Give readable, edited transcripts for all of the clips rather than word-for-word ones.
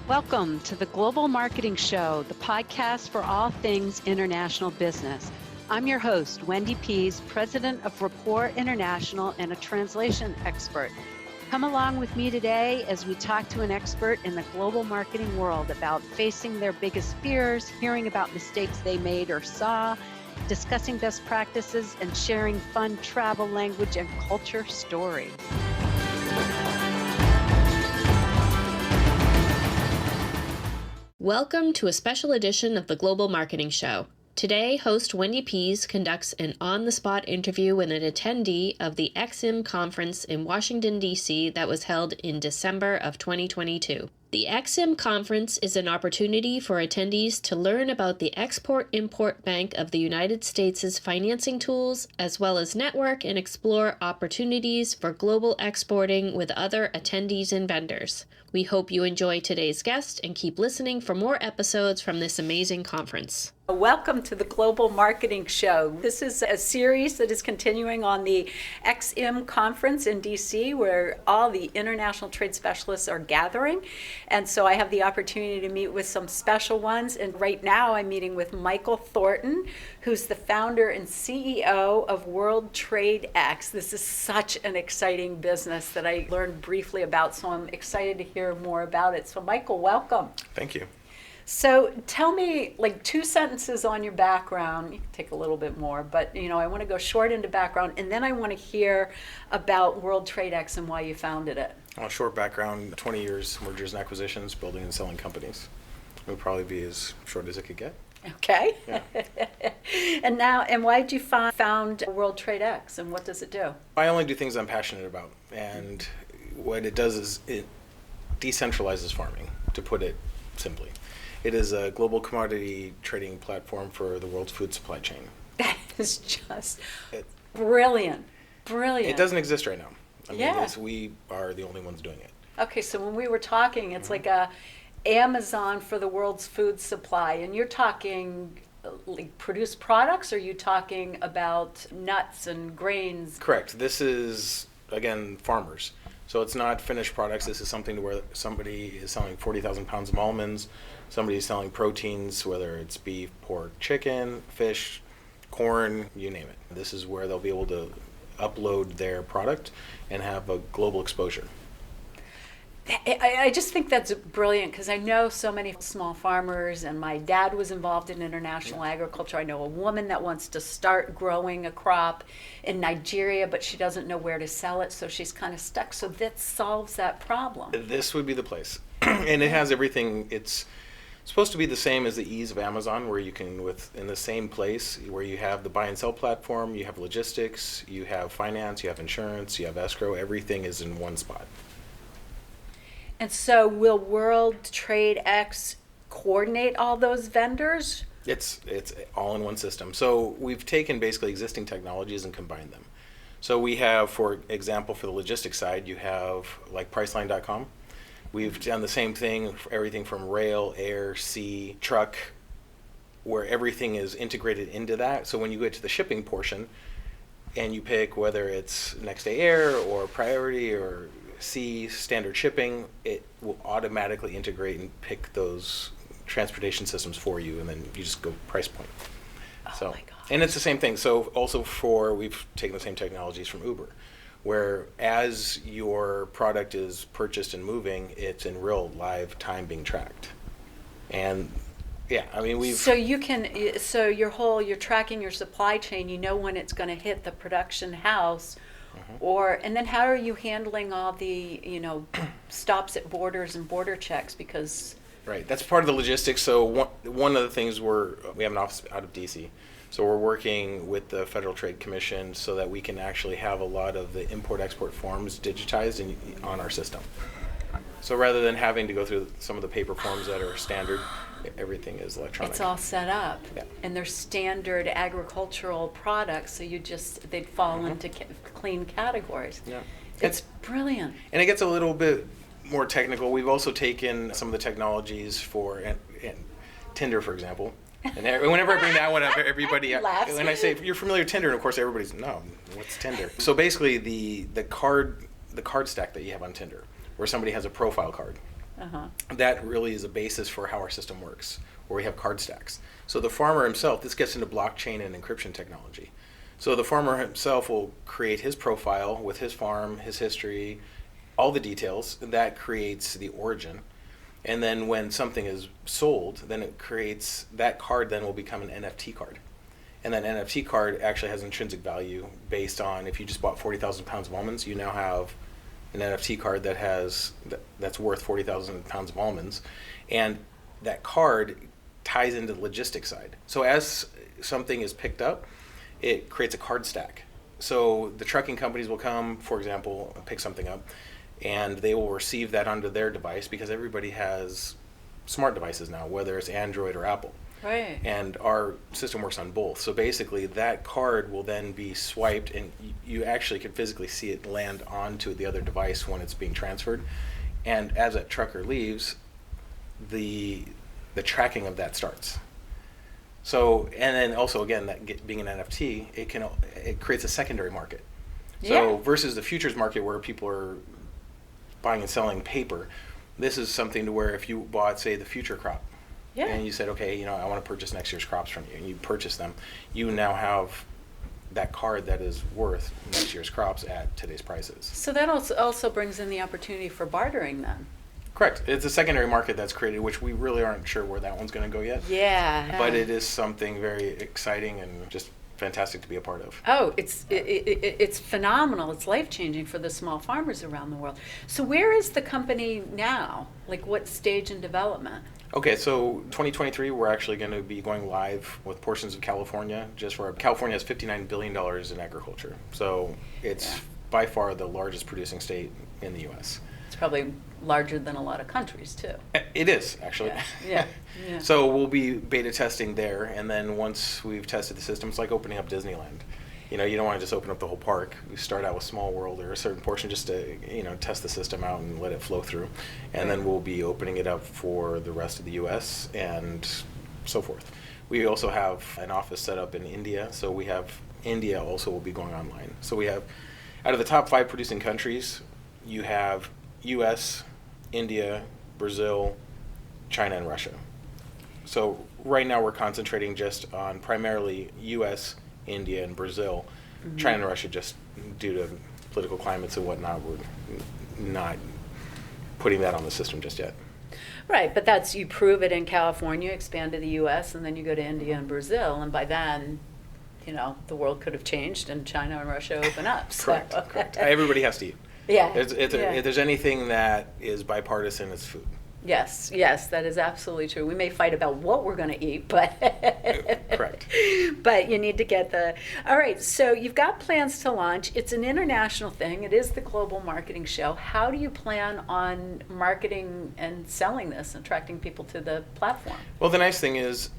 Welcome to the Global Marketing Show, the podcast for all things international business. I'm your host, Wendy Pease, president of Rapport International and a translation expert. Come along with me today as we talk to an expert in the global marketing world about facing their biggest fears, hearing about mistakes they made or saw, discussing best practices, and sharing fun travel, language, and culture stories. Welcome to a special edition of the Global Marketing Show. Today, host Wendy Pease conducts an on-the-spot interview with an attendee of the XIM conference in Washington, D.C. that was held in December of 2022. The XIM conference is an opportunity for attendees to learn about the Export-Import Bank of the United States' financing tools, as well as network and explore opportunities for global exporting with other attendees and vendors. We hope you enjoy today's guest and keep listening for more episodes from this amazing conference. Welcome to the Global Marketing Show. This is a series that is continuing on the XIM conference in DC, where all the international trade specialists are gathering. And so I have the opportunity to meet with some special ones. And right now I'm meeting with Michael Thornton, who's the founder and CEO of World TradeX. This is such an exciting business that I learned briefly about, so I'm excited to hear more about it. So Michael, welcome. Thank you. So tell me, like, 2 sentences on your background. You can take a little bit more, but I want to go short into background, and then I want to hear about World TradeX and why you founded it. Well, short background: 20 years mergers and acquisitions, building and selling companies. It would probably be as short as it could get. Okay. Yeah. And why did you found World TradeX, and what does it do? I only do things I'm passionate about, and what it does is it decentralizes farming, to put it simply. It is a global commodity trading platform for the world's food supply chain. That is just brilliant. It doesn't exist right now. Yeah. We are the only ones doing it. Okay, so when we were talking, it's like a Amazon for the world's food supply, and you're talking like produced products, or are you talking about nuts and grains? Correct. This is, again, farmers. So it's not finished products. This is something to where somebody is selling 40,000 pounds of almonds. Somebody is selling proteins, whether it's beef, pork, chicken, fish, corn, you name it. This is where they'll be able to upload their product and have a global exposure. I just think that's brilliant, because I know so many small farmers, and my dad was involved in international agriculture. I know a woman that wants to start growing a crop in Nigeria, but she doesn't know where to sell it, so she's kind of stuck. So this solves that problem. This would be the place. And it has everything. It's supposed to be the same as the ease of Amazon, where you can, in the same place, where you have the buy and sell platform, you have logistics, you have finance, you have insurance, you have escrow. Everything is in one spot. And so will World TradeX coordinate all those vendors? It's all in one system. So we've taken basically existing technologies and combined them. So we have, for example, for the logistics side, you have like Priceline.com. We've done the same thing for everything from rail, air, sea, truck, where everything is integrated into that. So when you get to the shipping portion and you pick whether it's next day air or priority or sea standard shipping, it will automatically integrate and pick those transportation systems for you, and then you just go price point. Oh my God. And it's the same thing. So also we've taken the same technologies from Uber, where as your product is purchased and moving, it's in real live time being tracked. And yeah, I mean, you're tracking your supply chain, you know when it's going to hit the production house. And then how are you handling all the, stops at borders and border checks? Because right, that's part of the logistics. So one of the things we have an office out of DC, so we're working with the Federal Trade Commission so that we can actually have a lot of the import-export forms digitized on our system. So rather than having to go through some of the paper forms that are standard, everything is electronic. It's all set up, yeah. And they're standard agricultural products, so they'd fall into clean categories. Yeah, it's brilliant. And it gets a little bit more technical. We've also taken some of the technologies for Tinder, for example. And whenever I bring that one up, everybody laughs. When I say you're familiar with Tinder, and of course everybody's no, what's Tinder? So basically the card stack that you have on Tinder, where somebody has a profile card. That really is a basis for how our system works, where we have card stacks. So the farmer himself, this gets into blockchain and encryption technology. So the farmer himself will create his profile with his farm, his history, all the details. That creates the origin. And then when something is sold, then it creates, that card then will become an NFT card. And that NFT card actually has intrinsic value based on, if you just bought 40,000 pounds of almonds, you now have an NFT card that's worth 40,000 pounds of almonds. And that card ties into the logistics side. So as something is picked up, it creates a card stack. So the trucking companies will come, for example, pick something up, and they will receive that onto their device, because everybody has smart devices now, whether it's Android or Apple. Right. And our system works on both. So basically that card will then be swiped, and you actually can physically see it land onto the other device when it's being transferred. And as that trucker leaves, the tracking of that starts. So, and then also again, being an NFT, it creates a secondary market. So versus the futures market where people are buying and selling paper, this is something to where if you bought, say, the future crop, and you said, okay, I want to purchase next year's crops from you, and you purchase them, you now have that card that is worth next year's crops at today's prices. So that also brings in the opportunity for bartering then. Correct. It's a secondary market that's created, which we really aren't sure where that one's going to go yet. Yeah. But it is something very exciting and just fantastic to be a part of. Oh, it's phenomenal. It's life-changing for the small farmers around the world. So where is the company now? Like what stage in development? Okay, so 2023, we're actually going to be going live with portions of California. California has $59 billion in agriculture. So it's by far the largest producing state in the U.S. It's probably larger than a lot of countries, too. It is, actually. Yeah. So we'll be beta testing there, and then once we've tested the system, it's like opening up Disneyland. You don't want to just open up the whole park. We start out with Small World or a certain portion just to, test the system out and let it flow through. And then we'll be opening it up for the rest of the U.S. and so forth. We also have an office set up in India, so we have India also will be going online. So we have, out of the top 5 producing countries, you have U.S., India, Brazil, China, and Russia. So right now we're concentrating just on primarily U.S., India, and Brazil. Mm-hmm. China and Russia, just due to political climates and whatnot, we're not putting that on the system just yet. Right, but you prove it in California, expand to the U.S., and then you go to India and Brazil, and by then, the world could have changed and China and Russia open up. Correct. Everybody has to eat. Yeah. If there's anything that is bipartisan, it's food. Yes, that is absolutely true. We may fight about what we're going to eat, but correct. But you need to get all right, so you've got plans to launch. It's an international thing. It is the Global Marketing Show. How do you plan on marketing and selling this, attracting people to the platform? Well, the nice thing is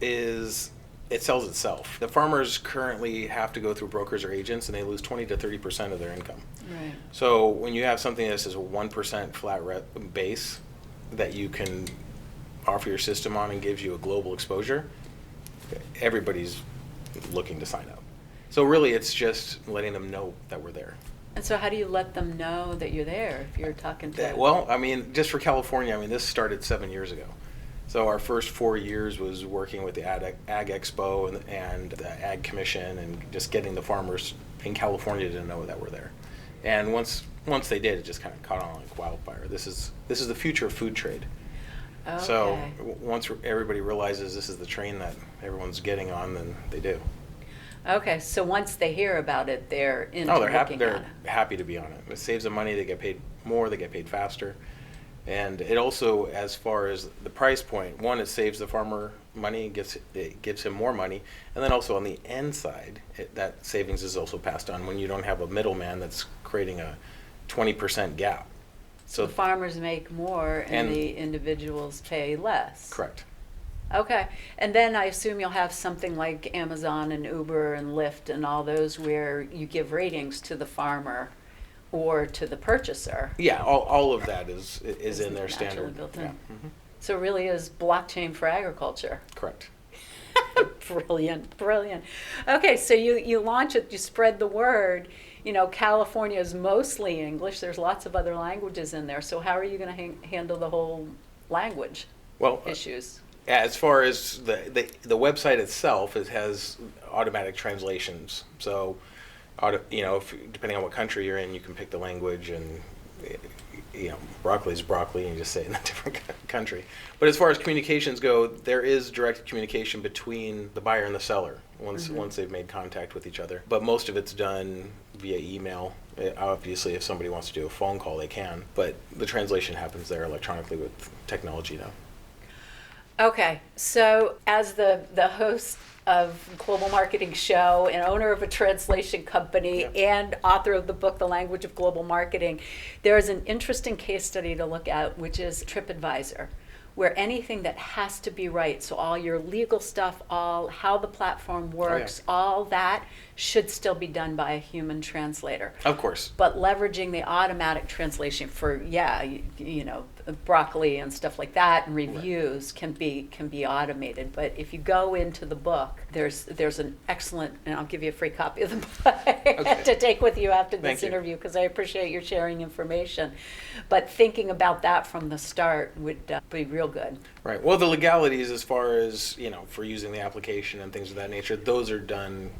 it sells itself. The farmers currently have to go through brokers or agents, and they lose 20 to 30% of their income. Right. So when you have something that's just a 1% flat base that you can offer your system on and gives you a global exposure, everybody's looking to sign up. So really it's just letting them know that we're there. And so how do you let them know that you're there if you're talking to Well, just for California, this started 7 years ago. So our first 4 years was working with the Ag Expo and the Ag Commission and just getting the farmers in California to know that we're there. And once they did, it just kind of caught on like wildfire. This is the future of food trade. Okay. So once everybody realizes this is the train that everyone's getting on, then they do. Okay, so once they hear about it, they're into they're happy. looking on They're it. happy to be on it. It saves them money. They get paid more. They get paid faster. And it also, as far as the price point, one, it saves the farmer money, it gives him more money, and then also on the end side, that savings is also passed on when you don't have a middleman that's creating a 20% gap. So the farmers make more and the individuals pay less. Correct. Okay, and then I assume you'll have something like Amazon and Uber and Lyft and all those where you give ratings to the farmer or to the purchaser. Yeah, all of that is in their standard. Built in. Yeah. Mm-hmm. So it really is blockchain for agriculture. Correct. Brilliant. Okay, so you launch it, you spread the word. California is mostly English. There's lots of other languages in there. So how are you going to handle the whole language Well, issues. as far as the website itself, it has automatic translations. So, depending on what country you're in, you can pick the language, and broccoli is broccoli, and you just say it in a different country. But as far as communications go, there is direct communication between the buyer and the seller once they've made contact with each other. But most of it's done via email. Obviously, if somebody wants to do a phone call, they can. But the translation happens there electronically with technology now. Okay, so as the host of Global Marketing Show and owner of a translation company and author of the book, The Language of Global Marketing, there is an interesting case study to look at, which is TripAdvisor, where anything that has to be right, so all your legal stuff, all how the platform works, all that should still be done by a human translator. Of course. But leveraging the automatic translation for, broccoli and stuff like that, and reviews can be automated. But if you go into the book, there's an excellent, and I'll give you a free copy of the book to take with you after this interview, because I appreciate your sharing information. But thinking about that from the start would be real good. Right. Well, the legalities as far as, for using the application and things of that nature, those are done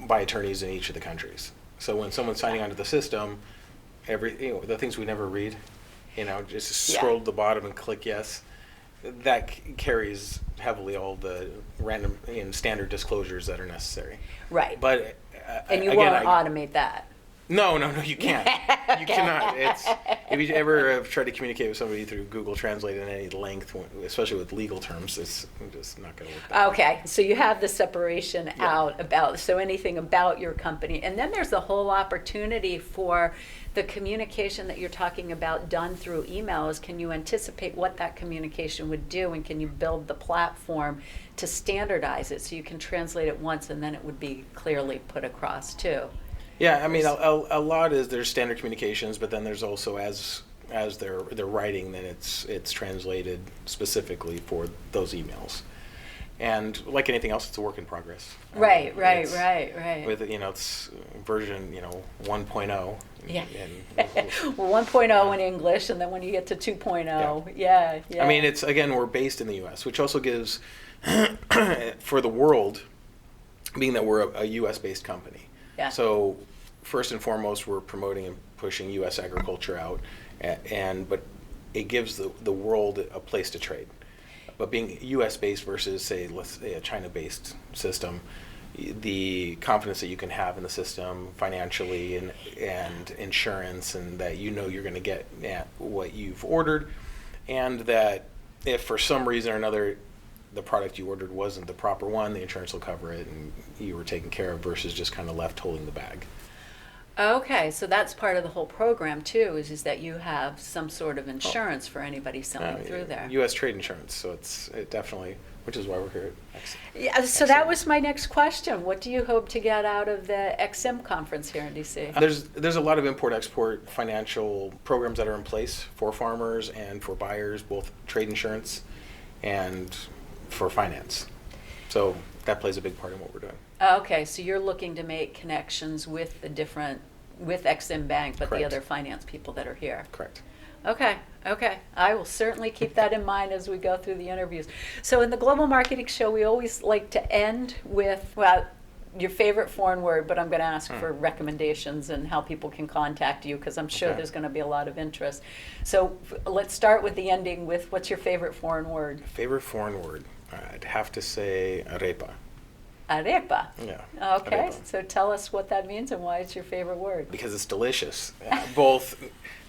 by attorneys in each of the countries. So when someone's signing onto the system, the things we never read, just scroll to the bottom and click yes, that carries heavily all the random and standard disclosures that are necessary. Right. But and you again, won't automate that. No, you can't. You cannot. If you ever have tried to communicate with somebody through Google Translate in any length, especially with legal terms, it's just not going to work. Okay, so you have the separation out about, so anything about your company. And then there's the whole opportunity for the communication that you're talking about done through emails. Can you anticipate what that communication would do, and can you build the platform to standardize it so you can translate it once and then it would be clearly put across too? Yeah, I mean, a lot is there's standard communications, but then there's also as they're writing, then it's translated specifically for those emails. And like anything else, it's a work in progress. Right. With it's version 1.0. Yeah. And 1.0 in English, and then when you get to 2.0, yeah. I mean, we're based in the U.S., which also gives for the world, being that we're a U.S.-based company. Yeah. So first and foremost, we're promoting and pushing U.S. agriculture out, but it gives the world a place to trade. But being U.S.-based versus, say a China-based system, the confidence that you can have in the system financially and insurance, and that you're going to get what you've ordered, and that if for some reason or another the product you ordered wasn't the proper one, the insurance will cover it and you were taken care of, versus just kind of left holding the bag. Okay, so that's part of the whole program too, is that you have some sort of insurance for anybody selling through there. U.S. trade insurance, so it definitely, which is why we're here at Yeah, so that was my next question. What do you hope to get out of the XM conference here in D.C.? There's a lot of import-export financial programs that are in place for farmers and for buyers, both trade insurance and for finance. So that plays a big part in what we're doing. Okay, so you're looking to make connections with with XM Bank, but Correct. the other finance people that are here. Correct. Okay. I will certainly keep that in mind as we go through the interviews. So in the Global Marketing Show, we always like to end with, your favorite foreign word, but I'm going to ask for recommendations and how people can contact you, because I'm sure there's going to be a lot of interest. So let's start with the ending with, what's your favorite foreign word? Favorite foreign word? I'd have to say arepa. Arepa. Yeah. Okay, Arepa. So tell us what that means and why it's your favorite word. Because it's delicious. Both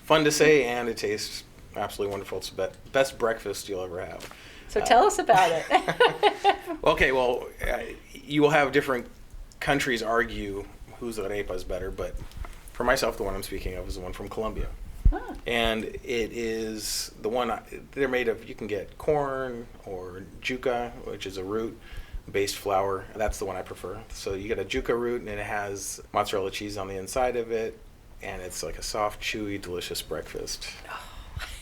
fun to say and it tastes absolutely wonderful. It's the best breakfast you'll ever have. So tell us about it. Okay, well, you will have different countries argue whose arepa is better, but for myself, the one I'm speaking of is the one from Colombia. Huh. And it is the one, they're made of, you can get corn or yuca, which is a root-based flour. That's the one I prefer. So you get a yuca root, and it has mozzarella cheese on the inside of it, and it's like a soft, chewy, delicious breakfast.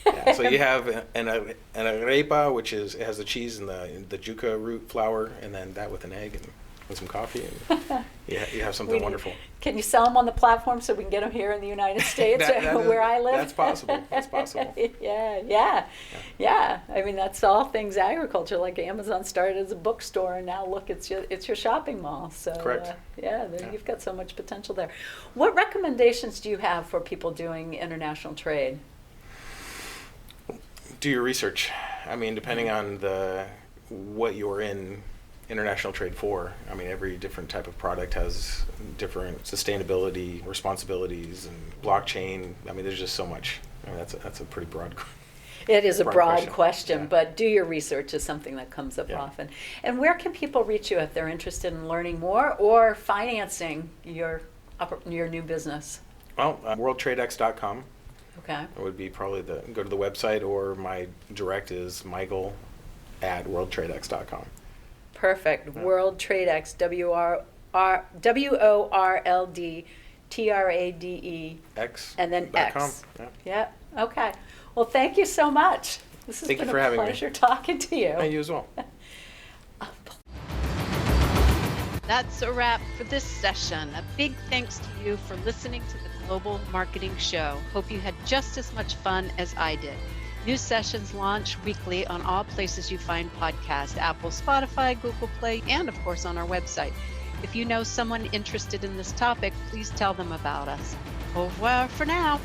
Yeah, so you have an arepa, which it has the cheese and the yuca root flour, and then that with an egg, and and some coffee, and you have something wonderful. Can you sell them on the platform so we can get them here in the United States, where I live? That's possible. That's possible. Yeah. I mean, that's all things agriculture. Like Amazon started as a bookstore, and now look, it's your shopping mall. So correct. You've got so much potential there. What recommendations do you have for people doing international trade? Do your research. I mean, depending on what you're in international trade for. I mean, every different type of product has different sustainability responsibilities and blockchain. I mean, there's just so much. I mean, that's a pretty broad. It is a broad question, yeah. But do your research is something that comes up often. And where can people reach you if they're interested in learning more or financing your new business? Well, worldtradex.com. Okay. It would be probably go to the website, or my direct is michael@worldtradex.com. Perfect. Yeah. World TradeX, WORLDTRADE, X. and then X. Yeah. Yeah. Okay. Well, thank you so much. This has been a pleasure talking to you. And you as well. That's a wrap for this session. A big thanks to you for listening to the Global Marketing Show. Hope you had just as much fun as I did. New sessions launch weekly on all places you find podcasts: Apple, Spotify, Google Play, and of course on our website. If you know someone interested in this topic, please tell them about us. Au revoir for now.